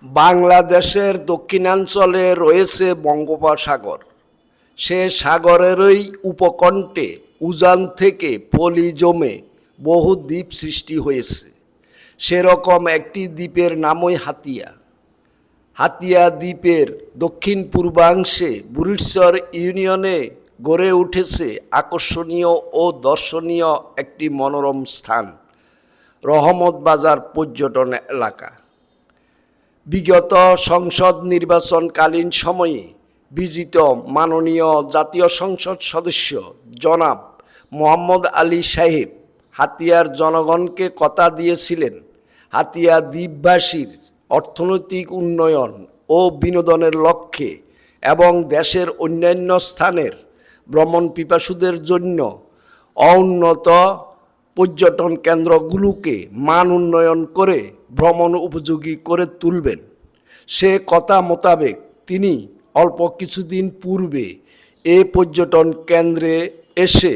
বাংলাদেশের দক্ষিণাঞ্চলে রয়েছে বঙ্গোপসাগর। সে সাগরেরই উপকণ্ঠে উজান থেকে পলি জমে বহু দ্বীপ সৃষ্টি হয়েছে। সেরকম একটি দ্বীপের নামই হাতিয়া। হাতিয়া দ্বীপের দক্ষিণ পূর্বাংশে বুড়িশ্বর ইউনিয়নে গড়ে উঠেছে আকর্ষণীয় ও দর্শনীয় একটি মনোরম স্থান, রহমত বাজার পর্যটন এলাকা। বিগত সংসদ নির্বাচনকালীন সময়ে বিজিত মাননীয় জাতীয় সংসদ সদস্য জনাব মোহাম্মদ আলী সাহেব হাতিয়ার জনগণকে কথা দিয়েছিলেন হাতিয়া দ্বীপবাসীর অর্থনৈতিক উন্নয়ন ও বিনোদনের লক্ষ্যে এবং দেশের অন্যান্য স্থানের ভ্রমণ পিপাসুদের জন্য অউন্নত পর্যটন কেন্দ্রগুলোকে মান উন্নয়ন করে ভ্রমণ উপযোগী করে তুলবেন। সে কথা মোতাবেক তিনি অল্প কিছুদিন পূর্বে এ পর্যটন কেন্দ্রে এসে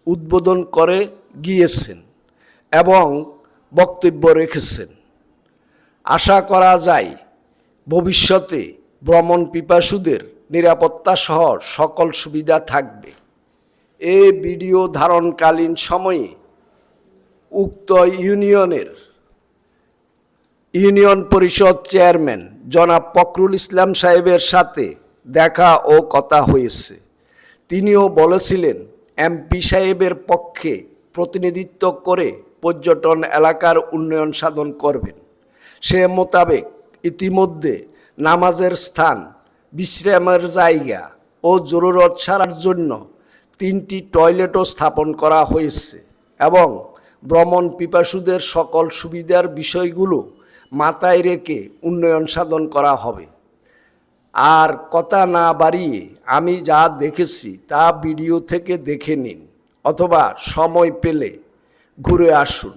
উদ্বোধন করে গিয়েছেন এবং বক্তব্য রেখেছেন। আশা করা যায় ভবিষ্যতে ভ্রমণ পিপাসুদের নিরাপত্তা সহ সকল সুবিধা থাকবে। এ ভিডিও ধারণকালীন সময়ে উক্ত ইউনিয়ন পরিষদ চেয়ারম্যান জনাব ফখরুল ইসলাম সাহেবের সাথে দেখা ও কথা হয়েছে। তিনিও বলেছিলেন এমপি সাহেবের পক্ষে প্রতিনিধিত্ব করে পর্যটন এলাকার উন্নয়ন সাধন করবেন। সে মোতাবেক ইতিমধ্যে নামাজের স্থান, বিশ্রামের জায়গা ও জরুরত সারার জন্য 3টি টয়লেটও স্থাপন করা হয়েছে এবং ভ্রমণ পিপাসুদের সকল সুবিধার বিষয়গুলো মাথায় রেখে উন্নয়ন সাধন করা হবে। আর কথা না বাড়িয়ে আমি যা দেখেছি তা ভিডিও থেকে দেখে নিন অথবা সময় পেলে ঘুরে আসুন।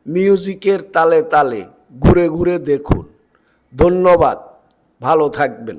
মিউজিকের তালে তালে ঘুরে ঘুরে দেখুন। ধন্যবাদ, ভালো থাকবেন।